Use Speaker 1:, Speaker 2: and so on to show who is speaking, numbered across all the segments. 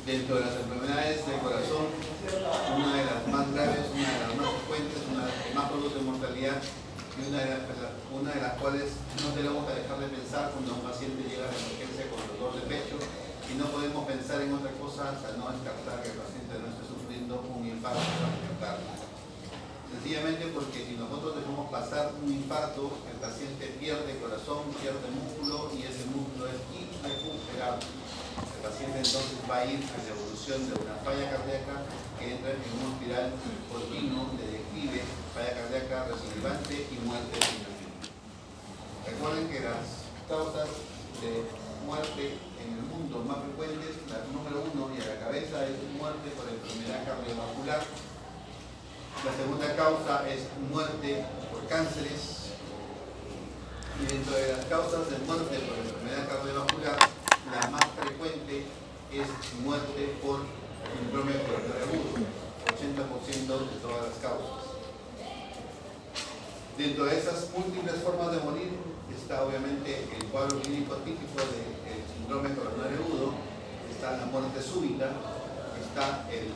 Speaker 1: Dentro de las enfermedades del corazón, una de las más graves, una de las más frecuentes, una de las que más produce mortalidad y una de las cuales no tenemos que dejar de pensar cuando un paciente llega a la emergencia con dolor de pecho y no podemos pensar en otra cosa hasta no descartar que el paciente no esté sufriendo un infarto miocardio. Sencillamente porque si nosotros dejamos pasar un infarto, el paciente pierde corazón, pierde músculo y ese músculo es irrecuperable. El paciente entonces va a ir a la evolución de una falla cardíaca que entra en un espiral continuo de declive, falla cardíaca recidivante y muerte finalmente. Recuerden que las causas de muerte en el mundo más frecuentes, la número 1 y a la cabeza es muerte por enfermedad cardiovascular. La segunda causa es muerte por cánceres. Y dentro de las causas de muerte por enfermedad cardiovascular, la más frecuente es muerte por síndrome coronario agudo, 80% de todas las causas. Dentro de esas múltiples formas de morir está obviamente el cuadro clínico típico del síndrome coronario agudo, está la muerte súbita, está el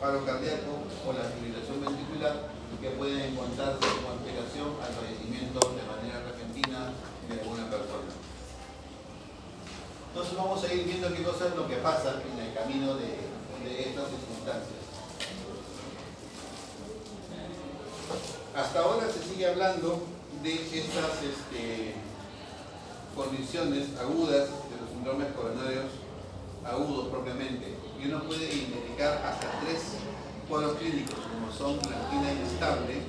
Speaker 1: paro cardíaco o la fibrilación ventricular, que pueden encontrarse como explicación al fallecimiento de manera repentina de alguna persona. Entonces vamos a ir viendo qué cosa es lo que pasa en el camino de estas circunstancias. Hasta ahora se sigue hablando de estas condiciones agudas de los síndromes coronarios agudos propiamente, y uno puede identificar hasta 3 cuadros clínicos, como son la angina inestable,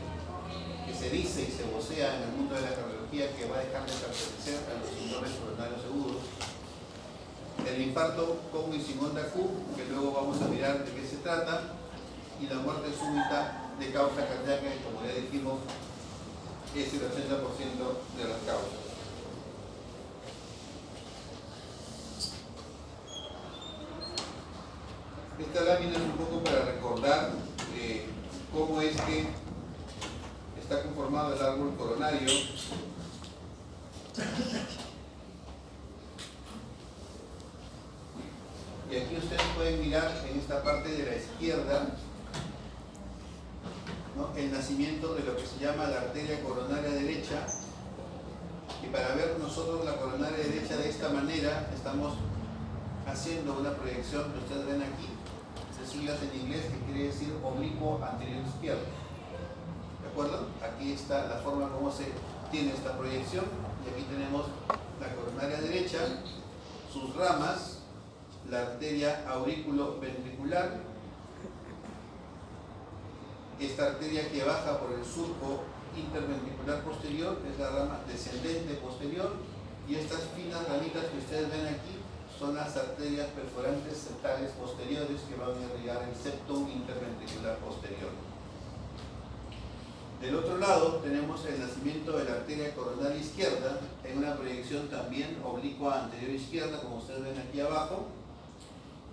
Speaker 1: que se dice y se vocea en el mundo de la cardiología que va a dejar de pertenecer a los síndromes coronarios agudos, el infarto con y sin onda Q, que luego vamos a mirar de qué se trata, y la muerte súbita de causa cardíaca, que como ya dijimos es el 80% de las causas. Esta lámina es un poco para recordar cómo es que está conformado el árbol coronario. Y aquí ustedes pueden mirar en esta parte de la izquierda, ¿no?, el nacimiento de lo que se llama la arteria coronaria derecha. Y para ver nosotros la coronaria derecha de esta manera, estamos haciendo una proyección que ustedes ven aquí, de siglas en inglés, que quiere decir oblicuo anterior izquierdo. ¿De acuerdo? Aquí está la forma como se tiene esta proyección, y aquí tenemos la coronaria derecha, sus ramas, la arteria auriculoventricular, esta arteria que baja por el surco interventricular posterior es la rama descendente posterior, y estas finas ramitas que ustedes ven aquí son las arterias perforantes septales posteriores que van a irrigar el septum interventricular posterior. Del otro lado tenemos el nacimiento de la arteria coronaria izquierda en una proyección también oblicua anterior izquierda, como ustedes ven aquí abajo,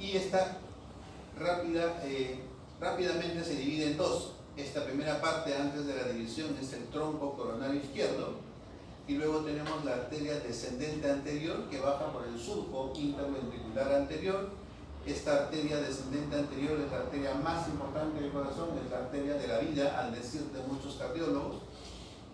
Speaker 1: y esta rápidamente se divide en 2. Esta primera parte antes de la división es el tronco coronario izquierdo, y luego tenemos la arteria descendente anterior que baja por el surco interventricular anterior. Esta arteria descendente anterior es la arteria más importante del corazón, es la arteria de la vida, al decir de muchos cardiólogos,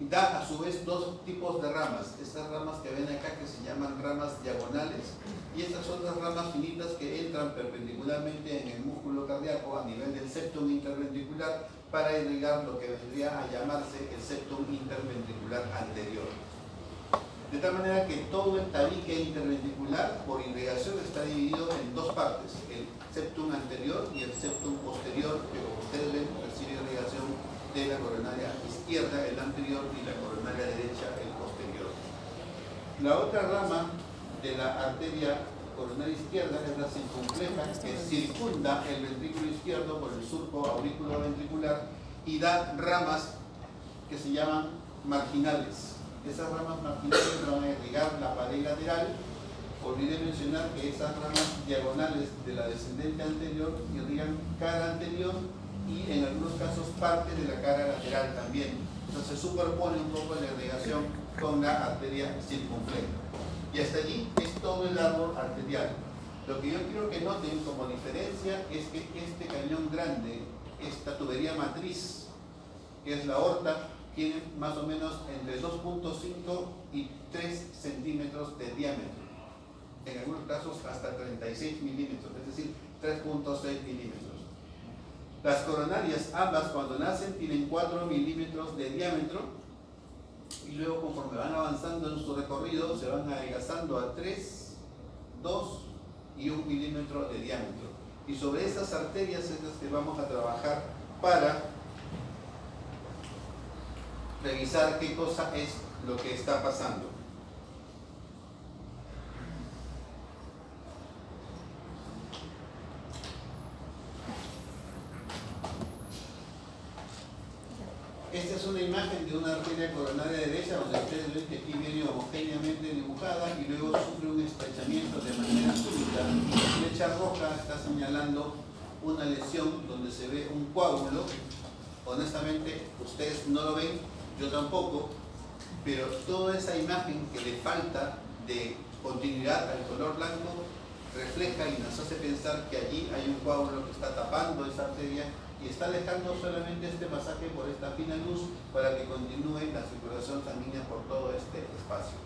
Speaker 1: y da a su vez 2 tipos de ramas. Estas ramas que ven acá, que se llaman ramas diagonales, y estas son las ramas finitas que entran perpendicularmente en el músculo cardíaco a nivel del septum interventricular para irrigar lo que vendría a llamarse el septum interventricular anterior. De tal manera que todo el tabique interventricular por irrigación está dividido en 2 partes, el septum anterior y el septum posterior, que como ustedes ven recibe irrigación de la coronaria izquierda, el anterior, y la coronaria derecha, el posterior. La otra rama de la arteria coronaria izquierda es la circunfleja, que circunda el ventrículo izquierdo por el surco auriculoventricular y da ramas que se llaman marginales. Esas ramas marginales van a irrigar la pared lateral. Olvidé mencionar que esas ramas diagonales de la descendente anterior irrigan cara anterior y en algunos casos parte de la cara lateral también. Entonces se superpone un poco la irrigación con la arteria circunfleja. Y hasta allí es todo el árbol arterial. Lo que yo quiero que noten como diferencia es que este cañón grande, esta tubería matriz, que es la aorta, tiene más o menos entre 2.5 y 3 centímetros de diámetro. En algunos casos hasta 36 milímetros, es decir, 3.6 milímetros. Las coronarias, ambas cuando nacen, tienen 4 milímetros de diámetro y luego conforme van avanzando en su recorrido se van adelgazando a 3, 2 y 1 milímetro de diámetro. Y sobre esas arterias es las que vamos a trabajar para revisar qué cosa es lo que está pasando. Esta es una imagen de una arteria coronaria derecha donde ustedes ven que aquí viene homogéneamente dibujada y luego sufre un estrechamiento de manera súbita. La flecha roja está señalando una lesión donde se ve un coágulo. Honestamente, ustedes no lo ven, yo tampoco, pero toda esa imagen que le falta de continuidad al color blanco refleja y nos hace pensar que allí hay un coágulo que está tapando esa arteria y está dejando solamente este pasaje por esta fina luz para que continúe la circulación sanguínea por todo este espacio.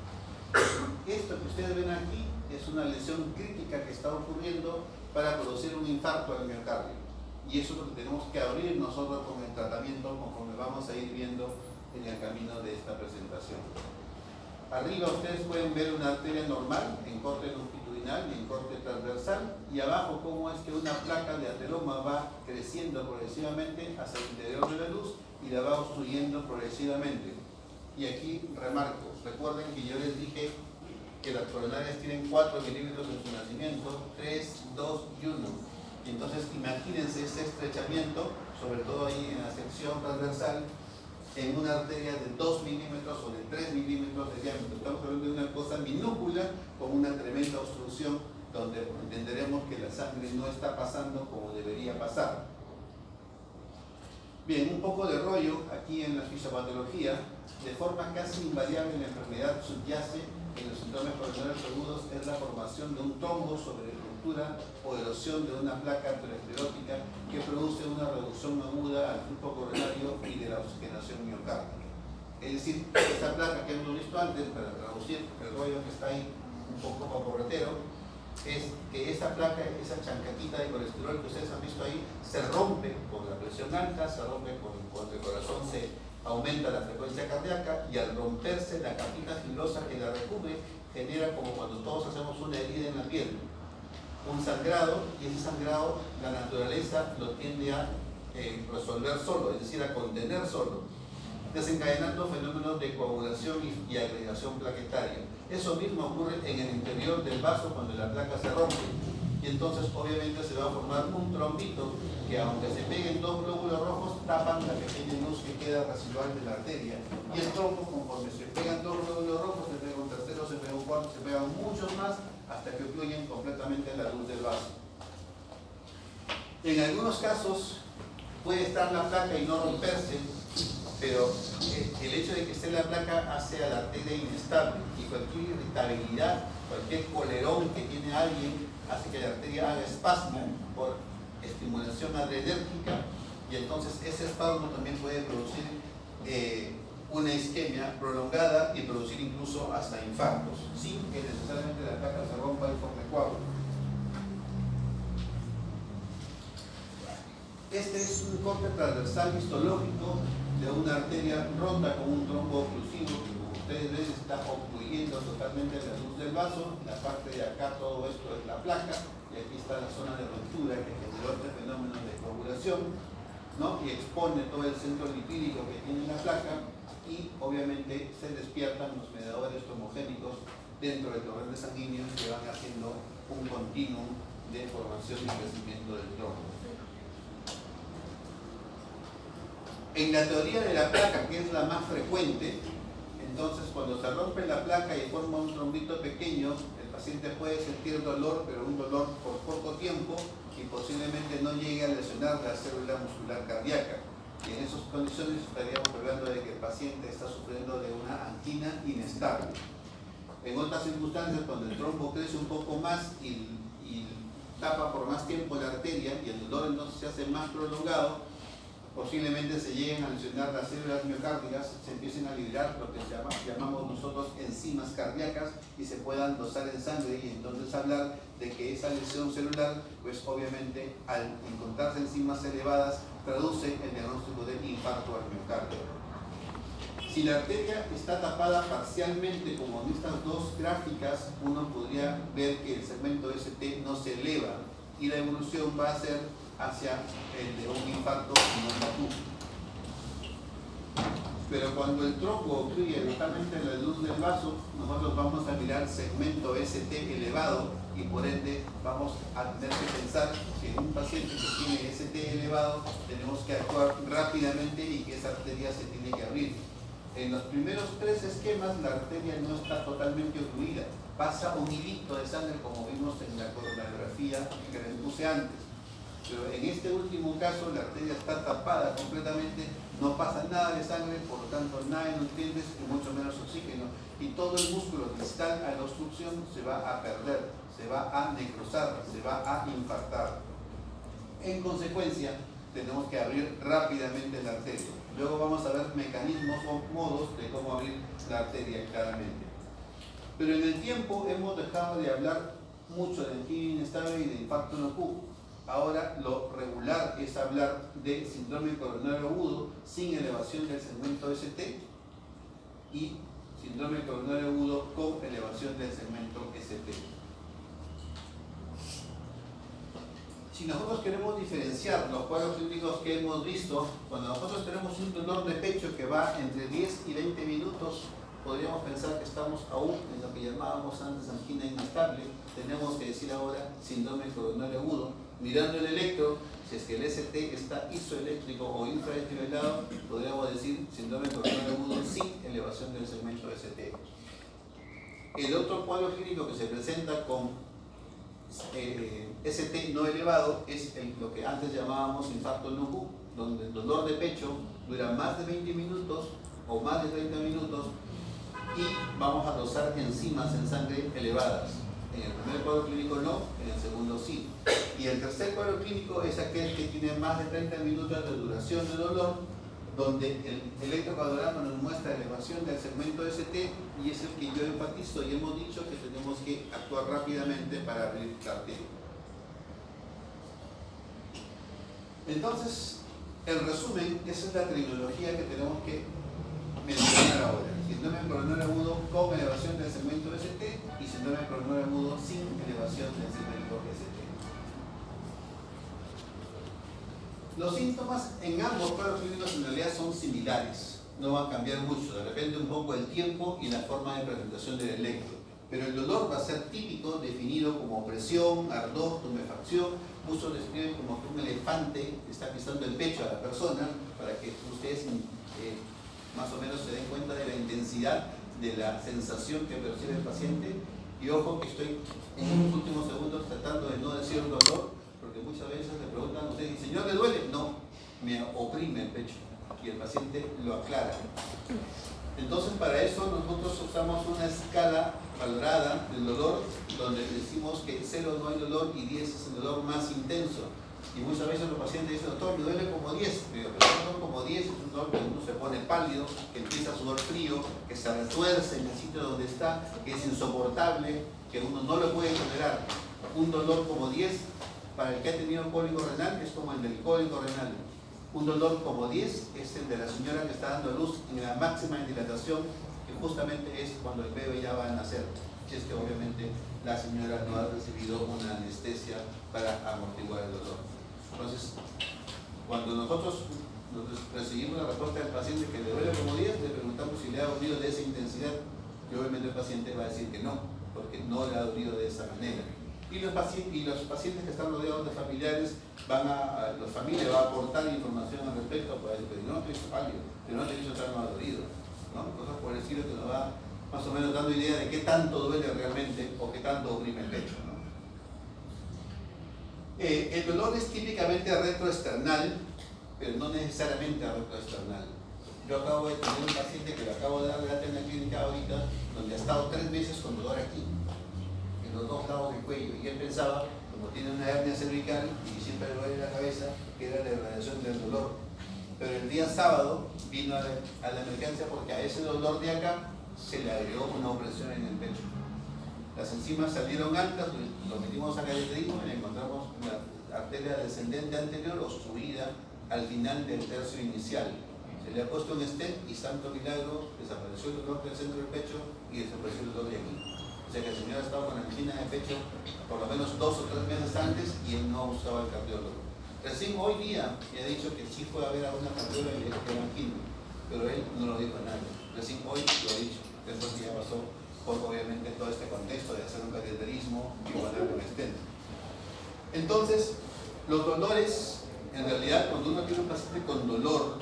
Speaker 1: Esto que ustedes ven aquí es una lesión crítica que está ocurriendo para producir un infarto al miocardio. Y eso es lo que tenemos que abrir nosotros con el tratamiento conforme vamos a ir viendo en el camino de esta presentación. Arriba ustedes pueden ver una arteria normal en corte longitudinal y en corte transversal, y abajo cómo es que una placa de ateroma va creciendo progresivamente hacia el interior de la luz y la va obstruyendo progresivamente. Y aquí remarco, recuerden que yo les dije que las coronarias tienen 4 milímetros en su nacimiento, 3, 2 y 1. Y entonces imagínense ese estrechamiento, sobre todo ahí en la sección transversal, en una arteria de 2 milímetros o de 3 milímetros de diámetro. Estamos hablando de una cosa minúscula con una tremenda obstrucción donde entenderemos que la sangre no está pasando como debería pasar. Bien, un poco de rollo aquí en la fisiopatología. De forma casi invariable la enfermedad subyace en los síndromes coronarios agudos es la formación de un trombo sobre ruptura o erosión de una placa aterosclerótica que produce una reducción aguda al flujo coronario y de la oxigenación miocárdica. Es decir, esta placa que hemos visto antes, para traducir el rollo que está ahí un poco paporretero, es que esa placa, esa chancatita de colesterol que ustedes han visto ahí, se rompe con la presión alta, se rompe cuando el corazón se aumenta la frecuencia cardíaca, y al romperse la capita fibrosa que la recubre genera como cuando todos hacemos una herida en la piel, un sangrado, y ese sangrado la naturaleza lo tiende a resolver solo, es decir, a contener solo, desencadenando fenómenos de coagulación y agregación plaquetaria. Eso mismo ocurre en el interior del vaso cuando la placa se rompe, y entonces obviamente se va a formar un trombito que, aunque se peguen 2 glóbulos rojos, tapan la pequeña luz que queda residual de la arteria. Y el trombo, conforme se pegan 2 glóbulos rojos, se pega un tercero, se pega un cuarto, se pegan muchos más hasta que ocluyen completamente la luz del vaso. En algunos casos puede estar la placa y no romperse, pero el hecho de que esté la placa hace a la arteria inestable, y cualquier irritabilidad, cualquier colerón que tiene alguien hace que la arteria haga espasmo por estimulación adrenérgica, y entonces ese espasmo también puede producir una isquemia prolongada y producir incluso hasta infartos, sin que necesariamente la placa se rompa y forme coágulo. Este es un corte transversal histológico de una arteria rota con un trombo oclusivo que, como ustedes ven, está ocluyendo totalmente la luz del vaso. La parte de acá, todo esto es la placa, y aquí está la zona de ruptura que generó este fenómeno de coagulación, ¿no? Y expone todo el centro lipídico que tiene la placa, y obviamente se despiertan los mediadores homogénicos dentro del torrente sanguíneo que van haciendo un continuum de formación y crecimiento del trombo. En la teoría de la placa, que es la más frecuente, entonces cuando se rompe la placa y forma un trombito pequeño, el paciente puede sentir dolor, pero un dolor por poco tiempo, y posiblemente no llegue a lesionar la célula muscular cardíaca. Y en esas condiciones estaríamos hablando de que el paciente está sufriendo de una angina inestable. En otras circunstancias, cuando el trombo crece un poco más y tapa por más tiempo la arteria y el dolor entonces se hace más prolongado, posiblemente se lleguen a lesionar las células miocárdicas, se empiecen a liberar lo que llamamos nosotros enzimas cardíacas y se puedan dosar en sangre, y entonces hablar de que esa lesión celular, pues obviamente al encontrarse enzimas elevadas, traduce el diagnóstico de infarto al miocardio. Si la arteria está tapada parcialmente, como en estas dos gráficas, uno podría ver que el segmento ST no se eleva y la evolución va a ser hacia el de un infarto en onda Q. Pero cuando el trombo obstruye totalmente la luz del vaso, nosotros vamos a mirar segmento ST elevado y por ende vamos a tener que pensar que en un paciente que tiene ST elevado tenemos que actuar rápidamente y que esa arteria se tiene que abrir. En los primeros 3 esquemas la arteria no está totalmente obstruida, pasa un hilito de sangre como vimos en la coronografía que les puse antes. Pero en este último caso la arteria está tapada completamente, no pasa nada de sangre, por lo tanto nada de nutrientes y mucho menos oxígeno, y todo el músculo distal a la obstrucción se va a perder, se va a necrosar, se va a infartar. En consecuencia, tenemos que abrir rápidamente la arteria. Luego vamos a ver mecanismos o modos de cómo abrir la arteria claramente. Pero en el tiempo hemos dejado de hablar mucho de angina inestable y de infarto no Q. Ahora lo regular es hablar de síndrome coronario agudo sin elevación del segmento ST y síndrome coronario agudo con elevación del segmento ST. Si nosotros queremos diferenciar los cuadros clínicos que hemos visto, cuando nosotros tenemos un dolor de pecho que va entre 10 y 20 minutos, podríamos pensar que estamos aún en lo que llamábamos antes angina inestable. Tenemos que decir ahora síndrome coronario agudo. Mirando el electro, si es que el ST está isoeléctrico o infraestimulado, podríamos decir síndrome coronario agudo sin elevación del segmento ST. El otro cuadro clínico que se presenta con ST no elevado es lo que antes llamábamos infarto no Q, donde el dolor de pecho dura más de 20 minutos o más de 30 minutos y vamos a dosar enzimas en sangre elevadas. En el primer cuadro clínico no, en el segundo sí. Y el tercer cuadro clínico es aquel que tiene más de 30 minutos de duración de dolor, donde el electrocardiograma nos muestra elevación del segmento ST y es el que yo enfatizo y hemos dicho que tenemos que actuar rápidamente para abrir la arteria. Entonces, el resumen, esa es la terminología que tenemos que mencionar ahora. Síndrome coronario agudo con elevación del segmento ST y síndrome coronario agudo sin elevación del segmento ST. Los síntomas en ambos cuadros clínicos en realidad son similares, no van a cambiar mucho, depende un poco del tiempo y la forma de presentación del electro. Pero el dolor va a ser típico, definido como presión, ardor, tumefacción. Muchos describen como que un elefante está pisando el pecho a la persona, para que ustedes más o menos se den cuenta de la intensidad de la sensación que percibe el paciente. Y ojo que estoy en los últimos segundos tratando de no decir dolor, porque muchas veces le preguntan a ustedes, ¿señor le duele? No, me oprime el pecho. Y el paciente lo aclara. Entonces para eso nosotros usamos una escala valorada del dolor, donde decimos que 0 no hay dolor y 10 es el dolor más intenso. Y muchas veces los pacientes dicen, doctor, me duele como 10. Pero un dolor como 10 es un dolor que uno se pone pálido, que empieza a sudar frío, que se retuerce en el sitio donde está, que es insoportable, que uno no lo puede tolerar. Un dolor como 10, para el que ha tenido cólico renal, es como el del cólico renal. Un dolor como 10 es el de la señora que está dando a luz en la máxima dilatación, que justamente es cuando el bebé ya va a nacer. Si es que obviamente la señora no ha recibido una anestesia para amortiguar el dolor. Entonces, cuando nosotros recibimos la respuesta del paciente que le duele como 10, le preguntamos si le ha dolido de esa intensidad, y obviamente el paciente va a decir que no, porque no le ha dolido de esa manera. Y los pacientes que están rodeados de familiares, la familia va a aportar información al respecto, para decir, pero no te hizo pálido, pero no te hizo estar más dolido, ¿no? Cosas por el estilo que nos va más o menos dando idea de qué tanto duele realmente o qué tanto oprime el pecho, ¿no? El dolor es típicamente retroesternal, pero no necesariamente retroesternal. Yo acabo de tener un paciente que le acabo de dar de alta en la clínica ahorita, donde ha estado 3 meses con dolor aquí, en los 2 lados del cuello, y él pensaba, como tiene una hernia cervical y siempre le duele la cabeza, que era la irradiación del dolor. Pero el día sábado vino a la emergencia porque a ese dolor de acá se le agregó una opresión en el pecho. Las enzimas salieron altas, lo metimos a cateterismo y le encontramos una arteria descendente anterior obstruida al final del tercio inicial. Se le ha puesto un stent y santo milagro, desapareció el dolor del centro del pecho y desapareció el dolor de aquí. O sea que el señor ha estado con angina de pecho por lo menos 2 o 3 meses antes y él no usaba el cardiólogo. Recién hoy día me ha dicho que sí puede haber alguna cardióloga y le dijo que era angina, pero él no lo dijo a nadie. Recién hoy lo ha dicho, después que ya pasó por obviamente todo este contexto de hacer un cateterismo y poner un stent. Entonces, los dolores, en realidad, cuando uno tiene un paciente con dolor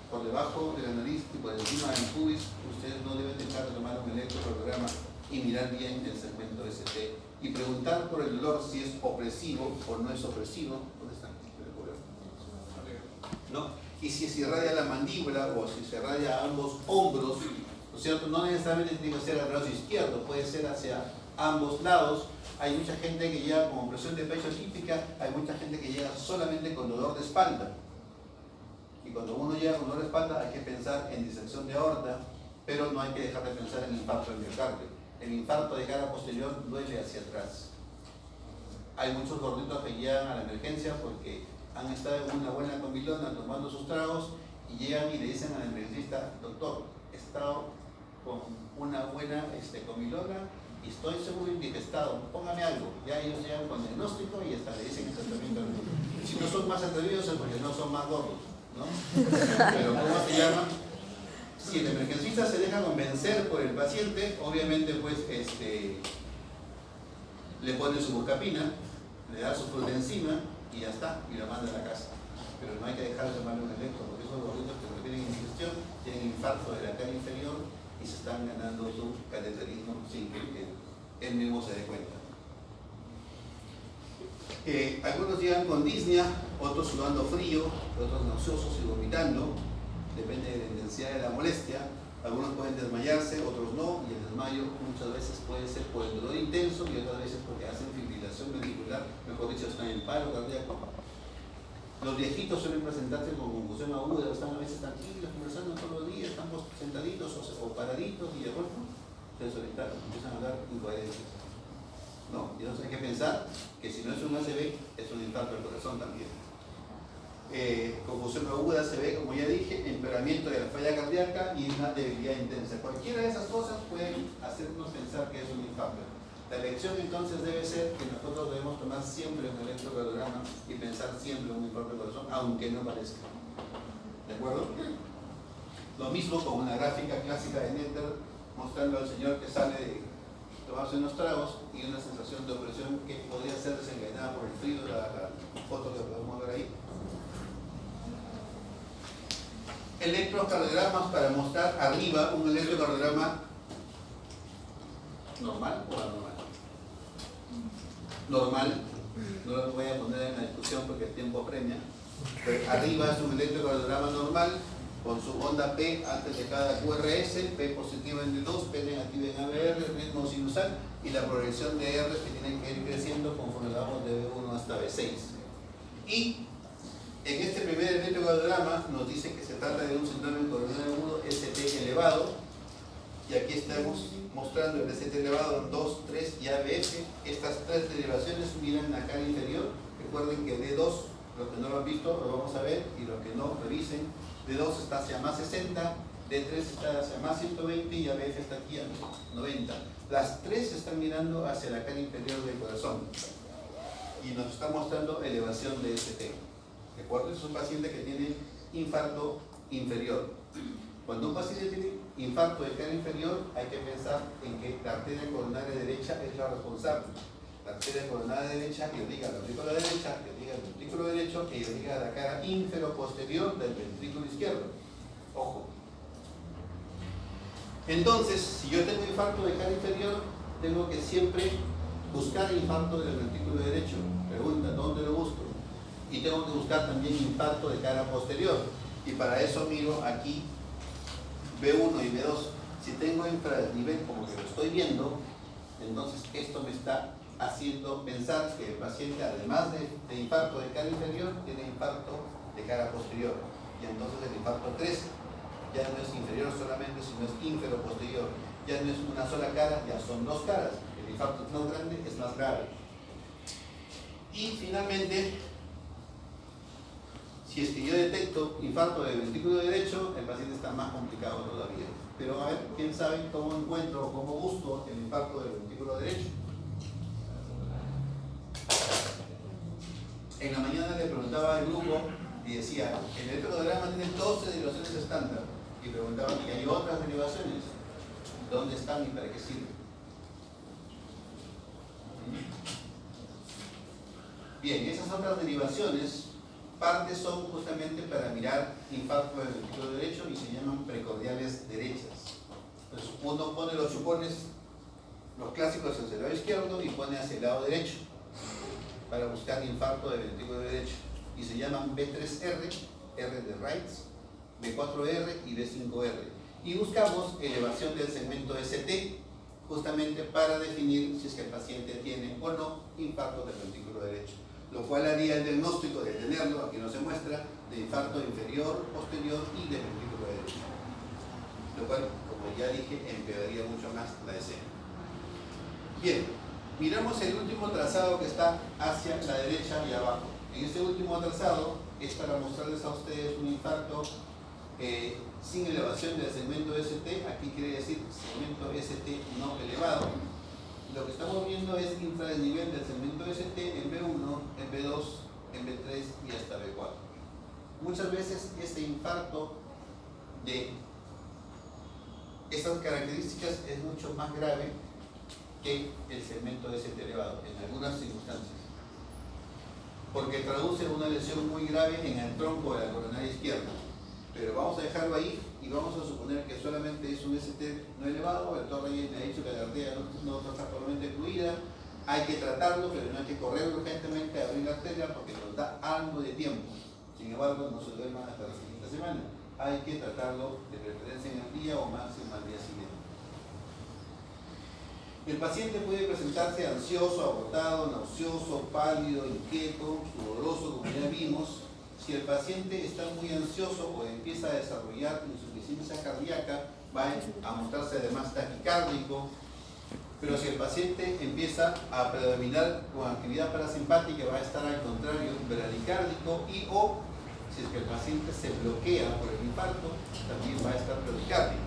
Speaker 1: por debajo de la nariz y por encima del pubis, ustedes no deben dejar de tomar un electrocardiograma y mirar bien el segmento ST y preguntar por el dolor si es opresivo o no es opresivo. ¿Dónde está? ¿No? Y si se irradia la mandíbula o si se irradia ambos hombros, ¿no es cierto? No necesariamente tiene que ser al brazo izquierdo, puede ser hacia ambos lados. Hay mucha gente que llega con opresión de pecho típica, hay mucha gente que llega solamente con dolor de espalda. Y cuando uno llega con dolor de espalda hay que pensar en disección de aorta, pero no hay que dejar de pensar en infarto del miocardio. El infarto de cara posterior duele hacia atrás. Hay muchos gorditos que llegan a la emergencia porque han estado en una buena comilona tomando sus tragos y llegan y le dicen al emergencista: doctor, he estado con una buena comilona y estoy seguro indigestado, póngame algo. Ya ellos llegan con diagnóstico y hasta le dicen el tratamiento. Si no son más atrevidos es porque no son más gordos, ¿no? Pero ¿cómo se llama? Si el emergencista se deja convencer por el paciente, obviamente pues le pone su buscapina, le da su frutenzima y ya está, y lo manda a la casa. Pero no hay que dejar de tomarle un electro, porque esos gorditos que tienen indigestión tienen infarto de la cara inferior y se están ganando su cateterismo sin que él mismo se dé cuenta. Algunos llegan con disnea, otros sudando frío, otros nauseosos y vomitando, depende de la intensidad de la molestia. Algunos pueden desmayarse, otros no, y el desmayo muchas veces puede ser por el dolor intenso y otras veces porque hacen fibrilación ventricular, mejor dicho, están en paro cardíaco. Los viejitos suelen presentarse con confusión aguda, están a veces tranquilos, conversando todos los días, están sentaditos o paraditos y de pronto se desorientan, empiezan a dar incoherencias. ¿No? Y entonces hay que pensar que si no es un ACV, es un infarto del corazón también. Confusión aguda se ve, como ya dije, empeoramiento de la falla cardíaca y una debilidad intensa. Cualquiera de esas cosas puede hacernos pensar que es un infarto. La elección entonces debe ser que nosotros debemos tomar siempre un electrocardiograma y pensar siempre en un infarto del corazón, aunque no parezca. ¿De acuerdo? Lo mismo con una gráfica clásica de Netter mostrando al señor que sale de tomarse unos tragos y una sensación de opresión que podría ser desencadenada por el frío de la foto que podemos ver ahí. Electrocardiogramas para mostrar arriba un electrocardiograma normal o anormal. Normal, no lo voy a poner en la discusión porque el tiempo premia, pero arriba es un electrocardiograma normal con su onda P antes de cada QRS, P positiva en D2, P negativa en ABR, ritmo sinusal y la progresión de R que tienen que ir creciendo conforme vamos de B1 hasta B6. Y en este primer electrocardiograma nos dice que se trata de un síndrome coronario agudo ST elevado, y aquí estamos mostrando el ST elevado en 2, 3 y ABF. Estas tres derivaciones miran la cara inferior. Recuerden que D2, los que no lo han visto, lo vamos a ver, y los que no, revisen. D2 está hacia más 60, D3 está hacia más 120 y ABF está aquí a 90. Las tres están mirando hacia la cara inferior del corazón y nos está mostrando elevación de ST. ¿De acuerdo? Es un paciente que tiene infarto inferior. Cuando un paciente tiene infarto de cara inferior, hay que pensar en que la arteria coronaria derecha es la responsable. La arteria coronaria derecha irriga la aurícula derecha, irriga el ventrículo derecho e irriga la cara infero-posterior del ventrículo izquierdo. Ojo. Entonces, si yo tengo infarto de cara inferior, tengo que siempre buscar el infarto del ventrículo derecho. Pregunta, ¿dónde lo busco? Y tengo que buscar también infarto de cara posterior. Y para eso miro aquí B1 y B2. Si tengo infranivel como que lo estoy viendo, entonces esto me está haciendo pensar que el paciente, además de infarto de cara inferior, tiene infarto de cara posterior. Y entonces el infarto crece. Ya no es inferior solamente, sino es ínfero-posterior. Ya no es una sola cara, ya son dos caras. El infarto más grande es más grave. Y finalmente, si es que yo detecto infarto del ventrículo derecho, el paciente está más complicado todavía. Pero a ver, ¿quién sabe cómo encuentro o cómo busco el infarto del ventrículo derecho? En la mañana le preguntaba al grupo y decía, el electrocardiograma tiene 12 derivaciones estándar. Y preguntaba si hay otras derivaciones. ¿Dónde están y para qué sirven? Bien, esas otras derivaciones, partes son justamente para mirar infarto del ventrículo derecho y se llaman precordiales derechas. Entonces uno pone los chupones, los clásicos hacia el lado izquierdo y pone hacia el lado derecho para buscar infarto del ventrículo derecho. Y se llaman B3R, R de Wrights, B4R y B5R. Y buscamos elevación del segmento ST, justamente para definir si es que el paciente tiene o no infarto del ventrículo derecho. Lo cual haría el diagnóstico de tenerlo, aquí no se muestra, de infarto inferior, posterior y de ventrículo derecho. Lo cual, como ya dije, empeoraría mucho más la escena. Bien, miramos el último trazado que está hacia la derecha y abajo. En este último trazado es para mostrarles a ustedes un infarto sin elevación del segmento ST. Aquí quiere decir segmento ST no elevado. Lo que estamos viendo es infradesnivel del segmento ST en B1, en B2, en B3 y hasta B4. Muchas veces este infarto de estas características es mucho más grave que el segmento ST elevado en algunas circunstancias, porque traduce una lesión muy grave en el tronco de la coronaria izquierda. Pero vamos a dejarlo ahí y vamos a suponer que solamente es un ST no elevado. El doctor Reyes me ha dicho que la arteria no está totalmente fluida, hay que tratarlo, pero no hay que correr urgentemente a abrir la arteria porque nos da algo de tiempo. Sin embargo, no se duerma hasta la siguiente semana. Hay que tratarlo de preferencia en el día o máximo al día siguiente. El paciente puede presentarse ansioso, agotado, nauseoso, pálido, inquieto, sudoroso, como ya vimos. Si el paciente está muy ansioso o empieza a desarrollar insuficiencia cardíaca, va a mostrarse además taquicárdico. Pero si el paciente empieza a predominar con actividad parasimpática, va a estar al contrario bradicárdico y o si es que el paciente se bloquea por el infarto, también va a estar bradicárdico.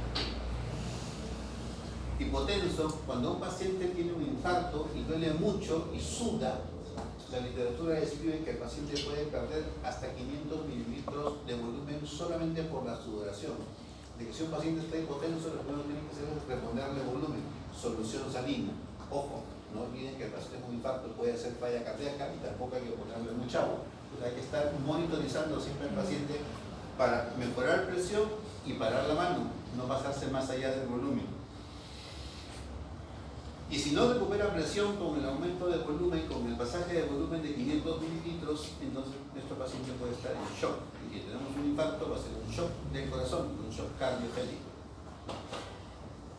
Speaker 1: Hipotenso, cuando un paciente tiene un infarto y duele mucho y suda, la literatura describe que el paciente puede perder hasta 500 mililitros de volumen solamente por la sudoración. De que si un paciente está hipotenso, lo primero que tiene que hacer es reponerle volumen, solución salina. Ojo, no olviden que el paciente con infarto puede hacer falla cardíaca y tampoco hay que ponerle mucha agua. Entonces hay que estar monitorizando siempre al paciente para mejorar presión y parar la mano, no pasarse más allá del volumen. Y si no recupera presión con el aumento de volumen, con el pasaje de volumen de 500 mililitros, entonces nuestro paciente puede estar en shock. Y si tenemos un infarto va a ser un shock del corazón, un shock cardiogénico.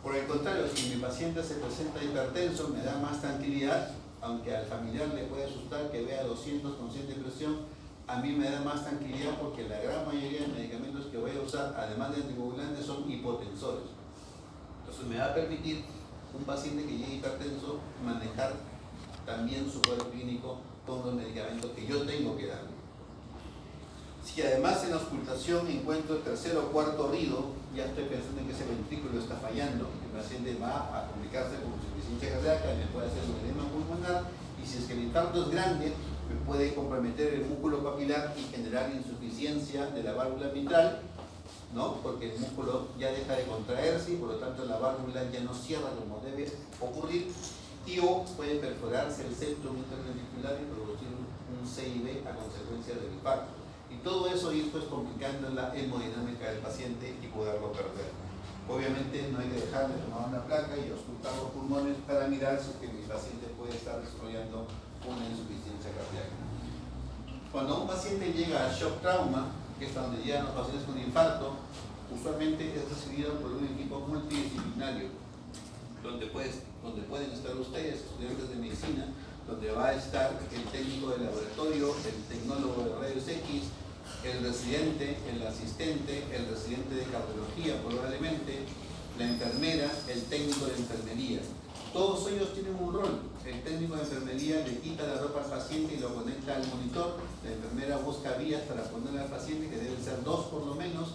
Speaker 1: Por el contrario, si mi paciente se presenta hipertenso, me da más tranquilidad, aunque al familiar le puede asustar que vea 200 con 100 de presión, a mí me da más tranquilidad porque la gran mayoría de medicamentos que voy a usar, además de anticoagulantes, son hipotensores. Entonces me va a permitir un paciente que llegue hipertenso manejar también su cuadro clínico con los medicamentos que yo tengo que darle. Si además en la auscultación encuentro el tercer o cuarto ruido, ya estoy pensando en que ese ventrículo está fallando, el paciente va a complicarse con insuficiencia cardíaca, me puede hacer un edema pulmonar, y si es que el infarto es grande, me puede comprometer el músculo papilar y generar insuficiencia de la válvula mitral, ¿no? Porque el músculo ya deja de contraerse y por lo tanto la válvula ya no cierra como debe ocurrir, y o puede perforarse el septum interventricular y producir un CIB a consecuencia del infarto. Y todo eso ir pues complicando la hemodinámica del paciente y poderlo perder. Obviamente no hay que dejar de tomar una placa y auscultar los pulmones para mirar si es que mi paciente puede estar desarrollando una insuficiencia cardíaca. Cuando un paciente llega a shock trauma, que es donde llegan los pacientes con infarto, usualmente es recibido por un equipo multidisciplinario. donde pueden estar ustedes, estudiantes de medicina, donde va a estar el técnico de laboratorio, el tecnólogo de rayos X, el residente, el asistente, el residente de cardiología probablemente, la enfermera, el técnico de enfermería. Todos ellos tienen un rol. El técnico de enfermería le quita la ropa al paciente y lo conecta al monitor. La enfermera busca vías para ponerle al paciente, que deben ser 2 por lo menos.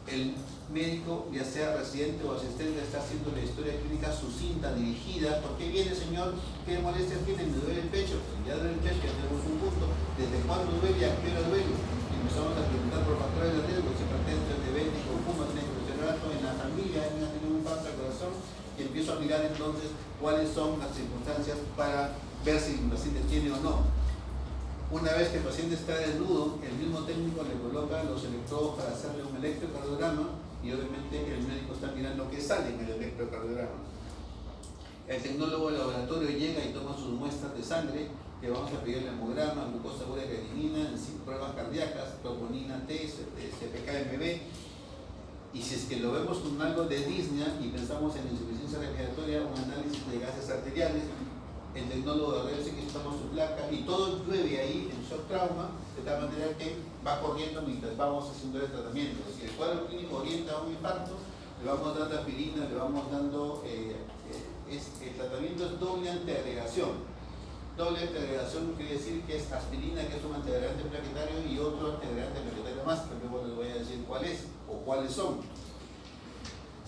Speaker 1: El médico, ya sea residente o asistente, está haciendo la historia clínica sucinta, dirigida. ¿Por qué viene, señor? ¿Qué molestias tiene? ¿Me duele el pecho? Pues ya duele el pecho, ya tenemos un punto. ¿Desde cuándo duele y a qué hora duele? Y empezamos a preguntar por factores de riesgo, si hipertensión, diabético, fuma, tiene colesterol alto, en la familia, alguien ha tenido un infarto al corazón, y empiezo a mirar entonces cuáles son las circunstancias para ver si el paciente tiene o no. Una vez que el paciente está desnudo, el mismo técnico le coloca los electrodos para hacerle un electrocardiograma y obviamente el médico está mirando qué sale en el electrocardiograma. El tecnólogo del laboratorio llega y toma sus muestras de sangre, que vamos a pedir el hemograma, glucosa pura, creatinina, pruebas cardíacas, troponina T, CPK-MB. Y si es que lo vemos con algo de disnea y pensamos en insuficiencia respiratoria, un análisis de gases arteriales, el tecnólogo de rayos X toma su placa y todo llueve ahí en shock trauma, de tal manera que va corriendo mientras vamos haciendo el tratamiento. Si el cuadro clínico orienta a un infarto, le vamos dando aspirina, le vamos dando, el tratamiento es doble antiagregación. Doble antiagregación quiere decir que es aspirina, que es un antiagregante plaquetario, y otro antiagregante plaquetario más, que luego les voy a decir cuál es o cuáles son.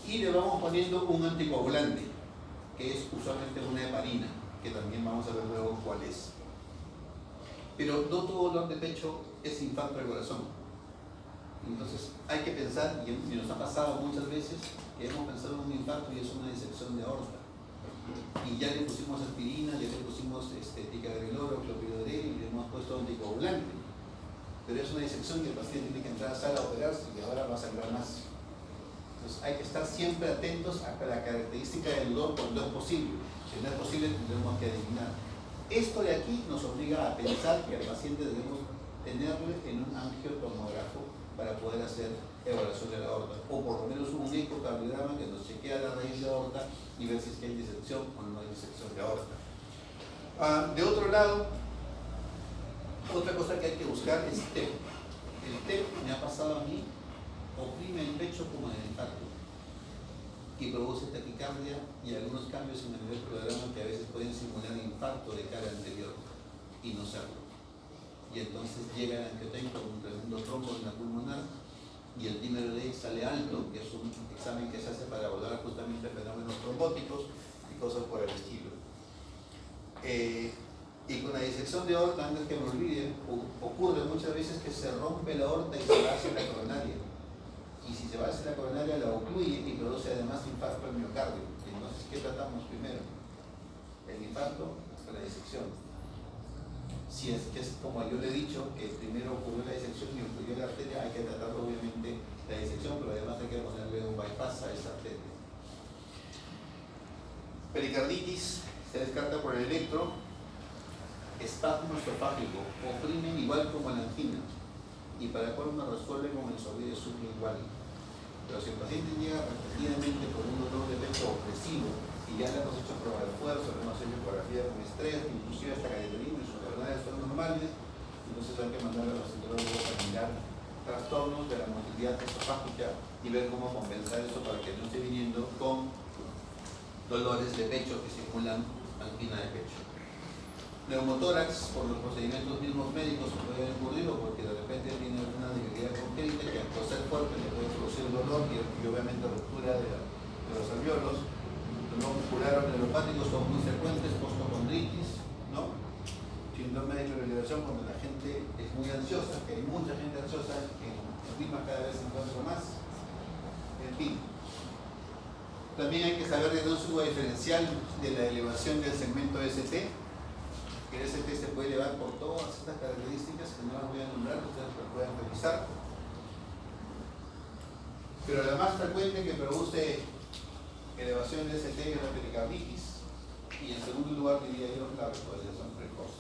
Speaker 1: Y le vamos poniendo un anticoagulante, que es usualmente una heparina, que también vamos a ver luego cuál es. Pero no todo dolor de pecho es infarto del corazón. Entonces hay que pensar, y nos ha pasado muchas veces, que hemos pensado en un infarto y es una disección de aorta. Y ya le pusimos aspirina, ya le pusimos ticagrelor, clopidogrel y le hemos puesto anticoagulante. Pero es una disección que el paciente tiene que entrar a sala a operarse y ahora va a sangrar más. Entonces hay que estar siempre atentos a la característica del dolor cuando es posible. Si no es posible, tendremos que adivinar. Esto de aquí nos obliga a pensar que al paciente debemos tenerle en un angiotomógrafo para poder hacer evaluación de la aorta, o por lo menos un ecocardiograma que nos chequea la raíz de aorta y ver si es que hay disección o no hay disección de aorta. De otro lado, otra cosa que hay que buscar es TEP. El TEP, me ha pasado a mí, oprime el pecho como en el infarto y produce taquicardia y algunos cambios en el electrocardiograma que a veces pueden simular infarto de cara anterior y no serlo. Y entonces llega el angiotenco con un tremendo trombo en la pulmonar y el dímero D sale alto, que es un examen que se hace para evaluar justamente fenómenos trombóticos y cosas por el estilo. Y con la disección de aorta, antes que me olvide, ocurre muchas veces que se rompe la aorta y se va hacia la coronaria. Y si se va hacia la coronaria, la ocluye y produce además infarto al miocardio. Entonces, ¿qué tratamos primero? ¿El infarto o la disección? Si es que es como yo le he dicho, que primero ocurrió la disección y ocurrió la arteria, hay que tratar obviamente la disección, pero además hay que ponerle un bypass a esa arteria. Pericarditis se descarta por el electro. Espasmo esofágico, oprimen igual como la angina, y para cual uno resuelve con el sorbide igual. Pero si el paciente llega repetidamente con un dolor de pecho opresivo y ya le hemos hecho prueba de esfuerzo, le hemos hecho ecografía con estrés, inclusive hasta cateterismo y sus coronadas son normales, entonces hay que mandar a los enterólogos a mirar trastornos de la motilidad esofágica y ver cómo compensar eso para que no esté viniendo con dolores de pecho que simulan angina de pecho. Neumotórax, por los procedimientos mismos médicos, se puede haber ocurrido porque de repente tiene una debilidad congénita que al ser fuerte le puede producir dolor y obviamente ruptura de los alveolos. Los dolores muscular o neuropáticos son muy frecuentes, postocondritis, ¿no? Síndrome de hiperventilación cuando la gente es muy ansiosa, que hay mucha gente ansiosa, que el clima cada vez se encuentra más. En fin. También hay que saber el diagnóstico diferencial de la elevación del segmento ST. Que el ST se puede elevar por todas estas características que no las voy a nombrar, ustedes lo pueden revisar. Pero la más frecuente que produce elevación del ST es la pericarditis, y en segundo lugar diría yo la vascularización precoz,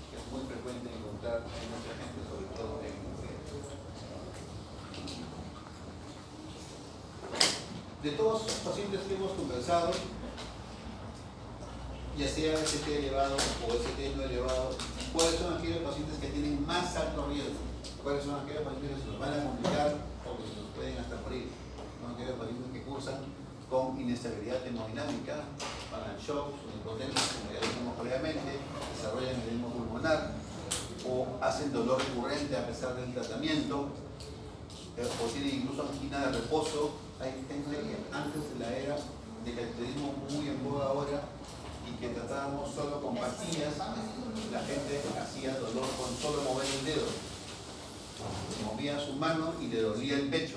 Speaker 1: que es muy frecuente encontrar en mucha gente, sobre todo en mujeres. De todos los pacientes que hemos conversado, ya sea ST elevado o ST no elevado, cuáles son aquellos pacientes que tienen más alto riesgo, cuáles son aquellos pacientes que se nos van a complicar o que se nos pueden hasta morir, son aquellos pacientes que cursan con inestabilidad hemodinámica, pagan shocks o impotencia, como ya dijimos previamente, desarrollan edema pulmonar o hacen dolor recurrente a pesar del tratamiento, o tienen incluso angina de reposo. Hay gente que antes de la era de cateterismo muy en boga ahora y que tratábamos solo con pastillas, la gente hacía dolor con solo mover el dedo, movía su mano y le dolía el pecho,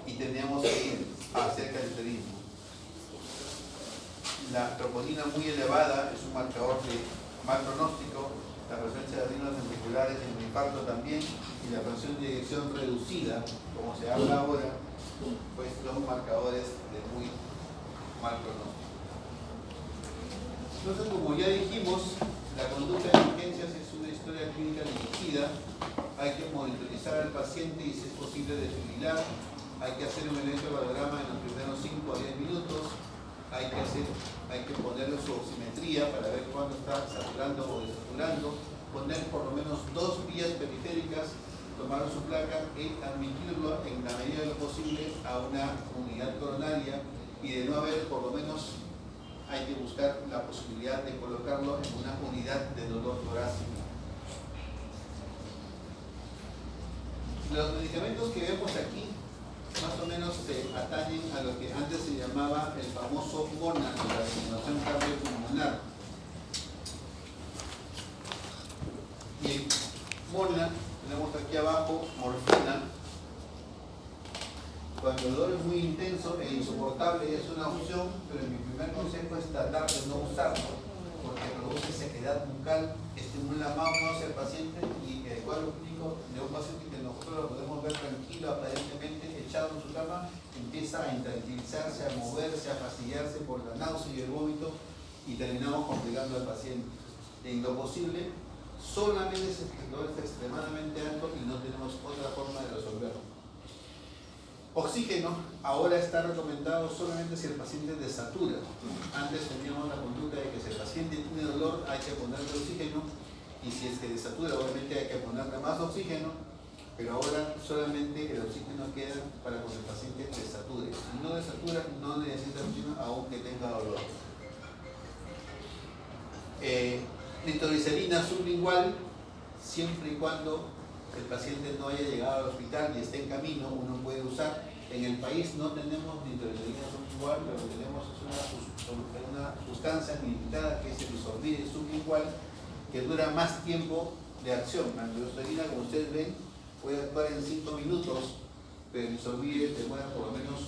Speaker 1: y teníamos que ir a hacer cateterismo. La troponina muy elevada es un marcador de mal pronóstico, la presencia de rinos ventriculares en el infarto también, y la presión de eyección reducida, como se habla ahora, pues son marcadores de muy mal pronóstico. Entonces, como ya dijimos, la conducta de emergencias es una historia clínica dirigida. Hay que monitorizar al paciente y, si es posible, desfibrilar. Hay que hacer un electrocardiograma en los primeros 5 a 10 minutos. Hay que ponerle su oximetría para ver cuándo está saturando o desaturando. Poner por lo menos 2 vías periféricas, tomar su placa y admitirlo en la medida de lo posible a una unidad coronaria, y de no haber, por lo menos hay que buscar la posibilidad de colocarlo en una unidad de dolor torácico. Los medicamentos que vemos aquí más o menos se atañen a lo que antes se llamaba el famoso MONA, la estimulación cardiopulmonar. Y MONA, tenemos aquí abajo morfina. Cuando el dolor es muy intenso e insoportable es una opción, pero mi primer consejo es tratar de no usarlo, porque produce sequedad bucal, estimula más al paciente, y el cuadro clínico de un paciente que nosotros lo podemos ver tranquilo, aparentemente echado en su cama, empieza a intranquilizarse, a moverse, a fastidiarse por la náusea y el vómito, y terminamos complicando al paciente. En lo posible, solamente si el dolor está extremadamente alto y no tenemos otra forma de resolverlo. Oxígeno ahora está recomendado solamente si el paciente desatura. Antes teníamos la conducta de que si el paciente tiene dolor hay que ponerle oxígeno, y si es que desatura obviamente hay que ponerle más oxígeno, pero ahora solamente el oxígeno queda para cuando el paciente desature. Si no desatura, no necesita oxígeno aunque tenga dolor. Nitroglicerina sublingual, siempre y cuando el paciente no haya llegado al hospital y esté en camino, uno puede usar. En el país no tenemos nitroglicerina sublingual, lo que tenemos es una sustancia limitada que es el isorbide sublingual, que dura más tiempo de acción. La nitroglicerina, como ustedes ven, puede actuar en 5 minutos, pero el isorbide demora por lo menos